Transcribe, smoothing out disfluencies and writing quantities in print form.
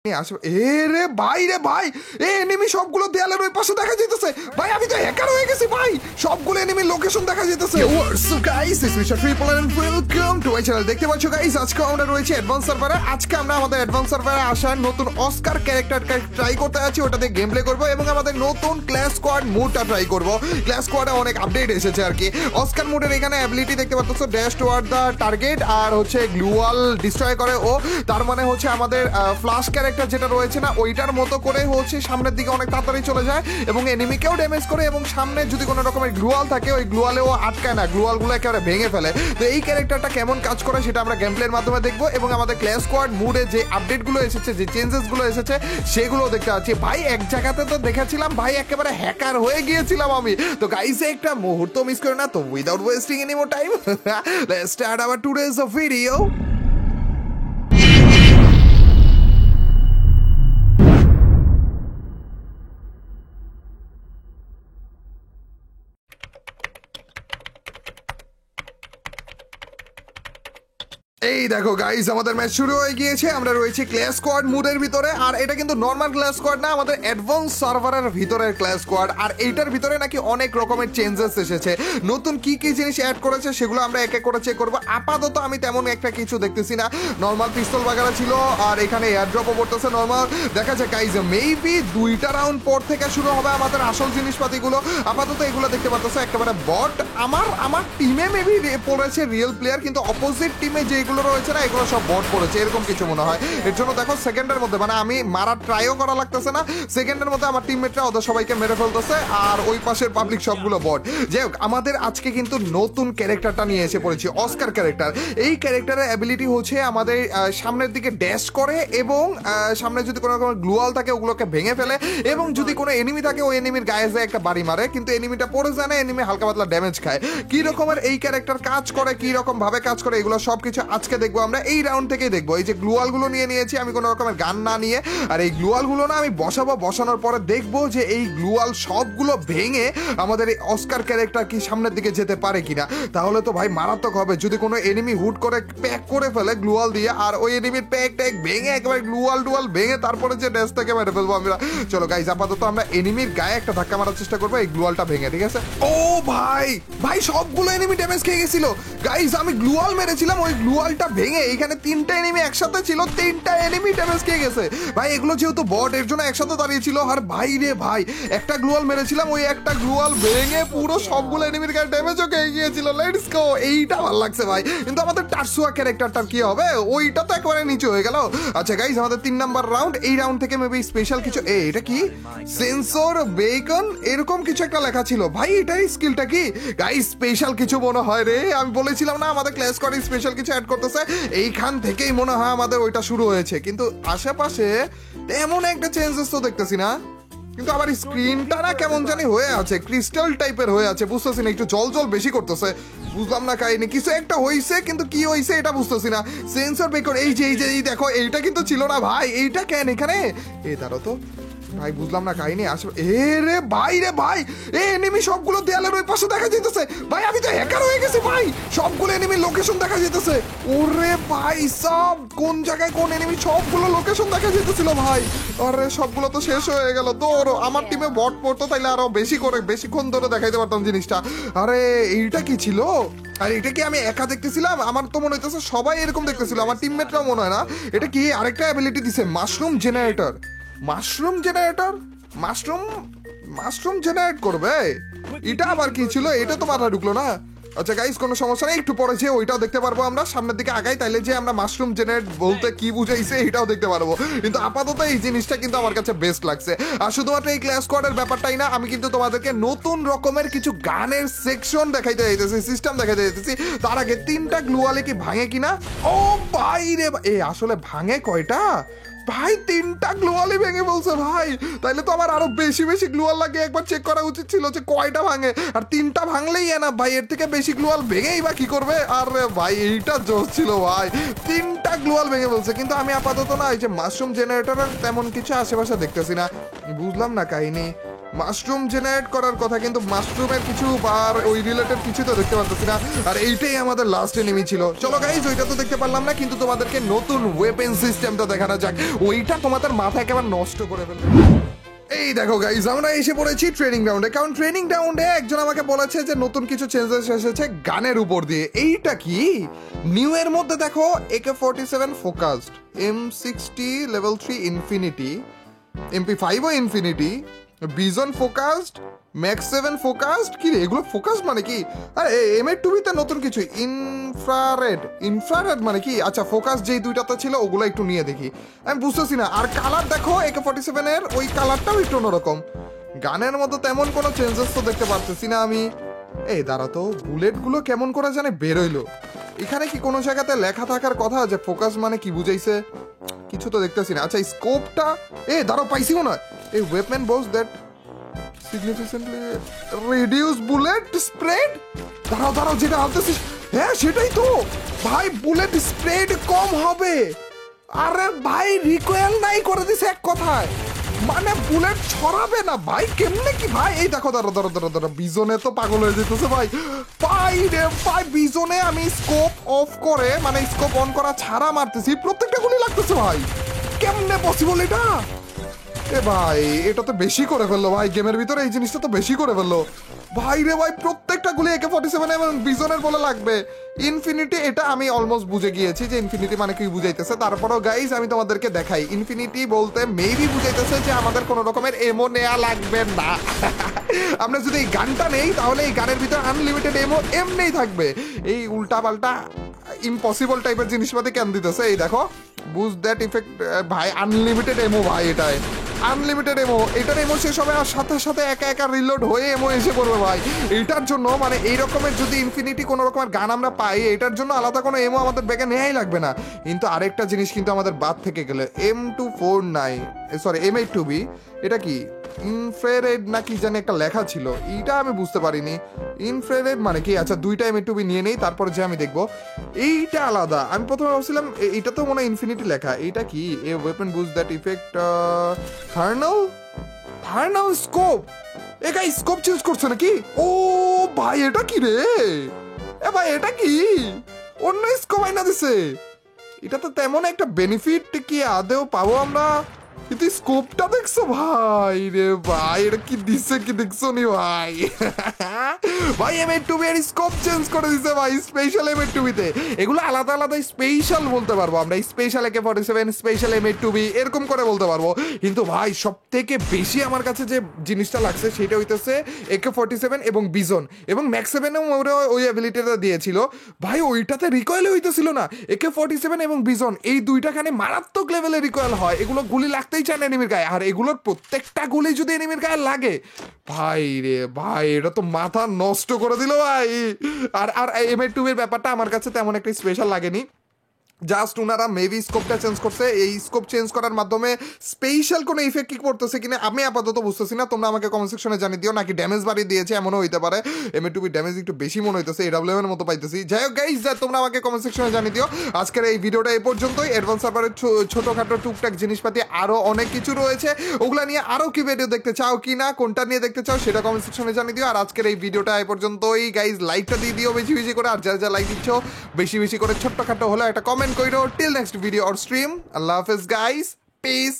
রে ভাই এনিমি সবগুলো দেয়ালের ওই পাশে দেখা যাইতেছে ভাই। আমি তো হ্যাকার হয়ে গেছি ভাই, সবগুলো এনিমি লোকেশন দেখা যাইতেছে। What's up guys, this is triple and welcome to my channel. দেখতে পাচ্ছ গাইস, আজকে আমরা রয়েছে অ্যাডভান্স সার্ভারে। আজকে আমরা আমাদের অ্যাডভান্স সার্ভারে আসার নতুন অস্কার ক্যারেক্টার ট্রাই করতে যাচ্ছি, ওটাতে গেম প্লে করবো এবং আমাদের নতুন ক্ল্যাশ স্কোয়াড মুডটা ট্রাই করবো। ক্ল্যাশ স্কোয়াডে অনেক আপডেট এসেছে আর কি। অস্কার মুডের এখানে অ্যাবিলিটি দেখতে পাচ্ছ, ড্যাশ টুয়ার্ড দ্য টার্গেট, আর হচ্ছে গ্লুয়াল ডিস্ট্রয় করে ও। তার মানে হচ্ছে আমাদের ফ্লাশ ক্যারেক্টার যেটা রয়েছে না, ওইটার মতো করে হচ্ছে সামনের দিকে অনেক তাড়াতাড়ি চলে যায় এবং এনিমিকেও ড্যামেজ করে, এবং সামনে যদি কোনো রকমের গ্লুয়াল থাকে ওই গ্লুয়ালেও আটকায় না, গ্লুয়ালগুলো একেবারে ভেঙে ফেলে। তো এই ক্যারেক্টারটা কেমন কাজ করে সেটা আমরা গেম প্লের মাধ্যমে দেখবো, এবং আমাদের ক্ল্যাশ স্কোয়াড মুডে যে আপডেটগুলো এসেছে, যে চেঞ্জেসগুলো এসেছে সেগুলো দেখতে পাচ্ছি। ভাই এক জায়গাতে তো দেখেছিলাম ভাই একেবারে হ্যাকার হয়ে গিয়েছিলাম আমি। তো গাইস একটা মুহূর্ত মিস করে না, তো without wasting any more time let's start our today's video. এই দেখো গাইস, আমাদের ম্যাচ শুরু হয়ে গিয়েছে। আমরা রয়েছি ক্ল্যাশ স্কোয়াড মুডের ভিতরে, আর এটা কিন্তু নর্মাল ক্ল্যাশ স্কোয়াড না, আমাদের অ্যাডভান্স সার্ভারের ভিতরের ক্ল্যাশ স্কোয়াড। আর এইটার ভিতরে নাকি অনেক রকমের চেঞ্জেস এসেছে, নতুন কি কি জিনিস অ্যাড করেছে সেগুলো আমরা এক এক করে চেক করবো। আপাতত আমি তেমন একটা কিছু দেখতেছি না, নর্মাল পিস্তল বাগারা ছিল, আর এখানে এয়ারড্রপও পড়তেছে নর্মাল। দেখা যায় গাইস মেবি 2টা রাউন্ড পর থেকে শুরু হবে আমাদের আসল জিনিসপাতিগুলো। আপাতত এগুলো দেখতে পাচ্ছ একেবারে বট। আমার টিমে মেবি পড়েছে রিয়েল প্লেয়ার, কিন্তু অপোজিট টিমে যেগুলো রয়েছে না এগুলো সব বট পড়েছে এরকম কিছু মনে হয়। এর জন্য দেখো সেকেন্ডের মধ্যে, মানে আমি মারার ট্রাইও করা লাগতেছে না, সেকেন্ডের মধ্যে আমার টিমমেটরা ওদের সবাইকে মেরে ফেলতেছে, আর ওই পাশের পাবলিক সবগুলো বট। যাই হোক, আমাদের আজকে কিন্তু নতুন ক্যারেক্টারটা নিয়ে এসে পড়েছি, অস্কার ক্যারেক্টার। এই ক্যারেক্টারের অ্যাবিলিটি হচ্ছে আমাদের সামনের দিকে ড্যাশ করে, এবং সামনে যদি কোনো রকম গ্লুয়াল থাকে ওগুলোকে ভেঙে ফেলে, এবং যদি কোনো এনিমি থাকে ওই এনিমির গায়ে যায় একটা বাড়ি মারে, কিন্তু এনিমিটা পড়ে যায় না, এনিমি হালকা পাতলা ড্যামেজ খায়। কি রকমের এই ক্যারেক্টার কাজ করে, কি রকম ভাবে কাজ করে, এগুলো সবকিছু আজকে দেখবো আমরা, এই রাউন্ড থেকেই দেখবো। এই যে গ্লুয়াল গুলো নিয়ে নিয়েছি আমি কোনো রকমের গান না নিয়ে, আর এই গ্লুয়াল গুলো না আমি বসাবো, বসানোর পরে দেখবো যে এই গ্লুয়াল সবগুলো ভেঙে আমাদের এই অস্কার ক্যারেক্টার কি সামনের দিকে যেতে পারে কিনা। তাহলে তো ভাই মারাত্মক হবে, যদি কোনো এনিমি হুট করে প্যাক করে ফেলে গ্লুয়াল দিয়ে, আর ওই এনিমির প্যাক ট্যাক ভেঙে একেবারে গ্লুয়াল টুয়াল ভেঙে তারপরে যে ড্যাশ থেকে মেরে ফেলবো আমরা। চলো গাইজ, আপাতত আমরা এনিমির গায়ে একটা ধাক্কা মারার চেষ্টা করবো এই গ্লুয়ালটা ভেঙে, ঠিক আছে? ও ভাই সবগুলো এনিমি ড্যামেজ খেয়ে গেছিল গাইজ। আমি গ্লুয়াল মেরেছিলাম, ওই গ্লুয়ালটা ভেঙে এখানে 3টা এনিমি একসাথে ছিল, 3টা এনিমি ড্যামেজ খেয়ে গেছে ভাই। এগুলো যেহেতু বট এর জন্য একসাথে দাঁড়িয়েছিল, আর ভাই রে ভাই একটা গ্লুয়াল মেরেছিলাম, ওই একটা গ্লুয়াল ভেঙে পুরো সবগুলো এনিমির গায়ে ড্যামেজও খেয়ে গিয়েছিল। লেটস গো, এইটা ভালো লাগছে ভাই। কিন্তু আমাদের টারসুয়া ক্যারেক্টারটার কি হবে, ওইটা তো একেবারে নিচে হয়ে গেল। আচ্ছা গাইজ, আমাদের 3 নাম্বার রাউন্ড, এই রাউন্ড থেকে মেবি স্পেশাল কিছু, এটা কি সেন্সর বেকন এরকম কিছু একটা লেখা ছিল ভাই, এটাই স্কিলটা কি গাইজ? স্পেশাল কিছু মনে হয় রে, আমি বলেছিলাম না আমাদের ক্লাস করে স্পেশাল কিছু অ্যাড করতেছে, এইখান থেকেই মনে হয় আমাদের ওইটা শুরু হয়েছে। কিন্তু আশেপাশে তেমন একটা চেঞ্জেস তো দেখতেছি না, কিন্তু আবার স্ক্রিনটা না কেমন জানি হয়ে আছে, ক্রিস্টাল টাইপের হয়ে আছে, বুঝতেছি না, একটু জল জল বেশি করতেছে, বুঝলাম না কাহিনী। কিছু একটা হয়েছে, কিন্তু কি হয়েছে এটা বুঝতেছি না। সেন্সর বেকন, এই যে দেখো, এইটা কিন্তু ছিল না ভাই, এইটা কেন এখানে? দাঁড়ো তো ভাই, বুঝলাম না কাহিনী আসলে। রে ভাই এনিমি সবগুলো দেয়ালের ওই পাশে দেখা যেতেছে ভাই। আমি তো হ্যাকার হয়ে গেছি ভাই, সবগুলো এনিমি লোকেশন দেখা যেতেছে। ওরে ভাই সব কোন জায়গায় কোন এনিমি সবগুলো লোকেশন দেখা যেতেছিল ভাই। আরে সবগুলো তো শেষ হয়ে গেল। তো আমার টিমে বট পড়তো, তাইলে আরো বেশিক্ষণ ধরে দেখাইতে পারতাম জিনিসটা। আরে এইটা কি ছিল? আর এটা কি আমি একা দেখতেছিলাম? আমার তো মনে হইতেছে সবাই এরকম দেখতেছিল, আমার টিমমেটরাও মনে হয় না। এটা কি আরেকটা অ্যাবিলিটি দিছে, মাশরুম জেনারেটর মাশরুম জেনারেট করবে, এটা আবার কি ছিল? এটা তো মাথা ঢুকলো না। আচ্ছা গাইস, কোনো সমস্যা নেই, একটু পরে যে ওইটাও দেখতে পারবো আমরা, সামনের দিকে আগাই, তাইলে যে আমরা মাশরুম জেনারেট বলতে কি বুঝাইছে এটাও দেখতে পারবো। কিন্তু আপাতত এই জিনিসটা কিন্তু আমার কাছে বেস্ট লাগছে। আর শুধুমাত্র এই ক্লাস স্কোয়াডের ব্যাপারটাই না, আমি কিন্তু তোমাদেরকে নতুন রকমের কিছু গানের সেকশন দেখাইতে যেতেছি, সিস্টেম দেখাইতে যেতেছি। তার আগে 3টা গ্লুয়ালে কি ভাঙে কিনা। ও ভাই রে, আসলে ভাঙে কয়টা ভাই? 3টা গ্লুয়ালই ভেঙে বলছে ভাই। তাইলে তো আমার আরো বেশি গ্লুয়াল লাগে, একবার চেক করা উচিত ছিল যে কয়টা ভাঙে। আর 3টা ভাঙলেই না ভাই, এর থেকে বেশি গ্লুয়াল ভেঙেই বা কি করবে? আর ভাই এইটা জোশ ছিল ভাই, 3টা গ্লুয়াল ভেঙে বলছে। কিন্তু আমি আপাতত না এই যে মাশরুম জেনারেটরের তেমন কিছু আশেপাশে দেখতেছি না, বুঝলাম না কাহিনী। মাশরুম জেনারেট করার কথা, কিন্তু মাশরুমের কিছু আর ওই রিলেটেড কিছু তো দেখতে পারতেছি না। আর এইটাই আমাদের লাস্ট এনিমি ছিল। চলো গাইজ, ওইটা তো দেখতে পারলাম না, কিন্তু তোমাদেরকে নতুন ওয়েপেন সিস্টেমটা দেখানো যাক। ওইটা তোমাদের মাথা একেবারে নষ্ট করে ফেলবে। এই দেখো গাইজ, আমরা এসে পড়েছি ট্রেনিং গ্রাউন্ডে, কারণ ট্রেনিং গ্রাউন্ডে একজন আমাকে বলেছে যে নতুন কিছু চেঞ্জেস এসেছে গানের উপর দিয়ে। এইটা কি নিউ এর মধ্যে দেখো, AK-47 focused, M60 level 3 infinity, MP5 ও ইনফিনিটি, বিজন ফোকাসড, ম্যাক্স 7 ফোকাসড। কি রে এগুলো ফোকাসড মানে কি? আরে M82 তে নতুন কিছু, ইনফ্রারেড মানে কি? আচ্ছা, ফোকাস যেই দুইটাতে ছিল ওগুলো একটু নিয়ে দেখি, আমি বুঝতেছি না। আর কালার দেখো, AK-47 এর ওই কালারটাও একটু অন্যরকম। গানের মতো তেমন কোনো চেঞ্জেস তো দেখতে পারতেছি না আমি। এই দাঁড়া তো, বুলেটগুলো কেমন করে জানে বেরোইলো? এখানে কি কোনো জায়গাতে লেখা থাকার কথা যে ফোকাস মানে কি বুঝাইছে? কিছু তো দেখতেছি না। আচ্ছা, স্কোপটা দাঁড়াও, পাইছি না। এই weapon boss that significantly reduce bullet spread। দাঁড়াও, যেটা ভাবতেছিস, হ্যাঁ সেটাই তো ভাই, বুলেট স্প্রেড কম হবে। আরে ভাই, রিকয়েল নাই করে দিছে এক কথায়, মানে বুলেট ছড়াবে না ভাই। কেমনে কি ভাই? এই দেখো, দাঁড়া, বিজনে তো পাগল হয়ে যেতেছে ভাই। ভাই বিজনে আমি স্কোপ অফ করে, মানে স্কোপ অন করা ছাড়া মারতেছি, প্রত্যেকটা গুলি লাগতেছে ভাই। কেমনে পসিবল এটা? ভাই এটা তো বেশি করে ফেললো ভাই, গেমের ভিতরে এই জিনিসটা তো বেশি করে ফেললো ভাই রে ভাই। প্রত্যেকটা গুলি AK-47 এবং বিজনের বলে লাগবে। ইনফিনিটি, এটা আমি অলমোস্ট বুঝে গিয়েছি যে ইনফিনিটি মানে কি বুঝাইতেছে। তারপরও গাইজ আমি তোমাদেরকে দেখাই, ইনফিনিটি বলতে মেবি বুঝাইতেছে যে আমাদের কোনো রকমের এমো নেওয়া লাগবে না। আমরা যদি এই গানটা নেই, তাহলে এই গানের ভিতরে আনলিমিটেড এমো এমনিই থাকবে। এই উল্টা পাল্টা ইম্পসিবল টাইপের জিনিসপাতি কেন দিতেছে? এই দেখো, বুঝ দ্যাট ইফেক্ট ভাই, আনলিমিটেড এমো ভাই, এটাই আনলিমিটেড এমো। এটার এমো শেষ হবে আর সাথে সাথে একা রিলোড হয়ে এমো এসে পড়বে ভাই। এইটার জন্য মানে এই রকমের যদি ইনফিনিটি কোনো রকমের গান আমরা পাই, এটার জন্য আলাদা কোনো এমো আমাদের ব্যাগে নেওয়াই লাগবে না। কিন্তু আরেকটা জিনিস কিন্তু আমাদের বাদ থেকে গেলে, M82B, এটা কি ইনফ্রারেড না কি জানি একটা লেখা ছিল, এইটা আমি বুঝতে পারিনি। ইনফ্রারেড মানে কি? আচ্ছা, দুইটা M82B নিয়ে নেই, তারপরে যে আমি দেখবো এইটা আলাদা। আমি প্রথমে ভাবছিলাম এইটা তো মনে হয় ইনফিনিটি লেখা। এইটা কি? A weapon buzz that effect thermal scope. A guy, scope change করছে নাকি? ও ভাই, এটা কি রে? ভাই এটা কি অন্য স্কোপ আইনা দিছে? এটা তো তেমন একটা বেনিফিট কি আদেও পাবো আমরা? কিন্তু স্কোপটা দেখছো ভাই রে ভাই, এটা কি দিচ্ছে কি দেখছো নি ভাই? ভাই M82B এর স্কোপ চেঞ্জ করে দিছে ভাই, স্পেশাল M82B তে। এগুলো আলাদা আলাদা স্পেশাল বলতে পারবো আমরা, স্পেশাল AK-47, স্পেশাল M82B এরকম করে বলতে পারবো। কিন্তু ভাই সব থেকে বেশি আমার কাছে যে জিনিসটা লাগছে সেটা হইতেছে AK-47 এবং বিজন এবং ম্যাক্স 7 ওই অ্যাবিলিটিটা দিয়েছিল ভাই, ওইটাতে রিকয়েল হইতেছিল না। AK-47 এবং বিজন এই দুইটাখানে মারাত্মক লেভেলে রিকয়েল হয়, এগুলো গুলি লাগতেই চায় না এনিমির গায়ে। আর এগুলোর প্রত্যেকটা গুলি যদি এনিমির গায়ে লাগে ভাই রে ভাই, এটা তো মাথা নষ্ট করে দিল ভাই। আর M82 এর ব্যাপারটা আমার কাছে তেমন একটা স্পেশাল লাগেনি। জাস্ট ওনারা মেবি স্কোপটা চেঞ্জ করছে, এই স্কোপ চেঞ্জ করার মাধ্যমে স্পেশাল কোনো ইফেক্ট কি করতেছে কিনা আমি আপাতত বুঝতেছি না। তোমরা আমাকে কমেন্ট সেকশনে জানিয়ে দিও, নাকি ড্যামেজ বাড়িয়ে দিয়েছে এমনও হইতে পারে। M82 ড্যামেজ একটু বেশি মনে হইতেছে, AWM এর মতো পাইতেছি। যাই হোক গাইজ, তোমরা আমাকে কমেন্ট সেকশনে জানিয়ে দিও। আজকের এই ভিডিওটা এই পর্যন্তই। অ্যাডভান্স সার্ভারের ছোটোখাটো টুকটাক জিনিসপাতি আরও অনেক কিছু রয়েছে, ওগুলা নিয়ে আরও কি ভিডিও দেখতে চাও কি না, কোনটা নিয়ে দেখতে চাও সেটা কমেন্ট সেকশনে জানিয়ে দিও। আর আজকের এই ভিডিওটা এই পর্যন্তই গাইজ, লাইকটা দিয়ে দিও বেশি বেশি করে। আর যা লাইক দিচ্ছ বেশি বেশি করে ছোট্টখাটো হলে একটা কমেন্ট করো। Till next video or stream. Allah Hafiz guys. Peace.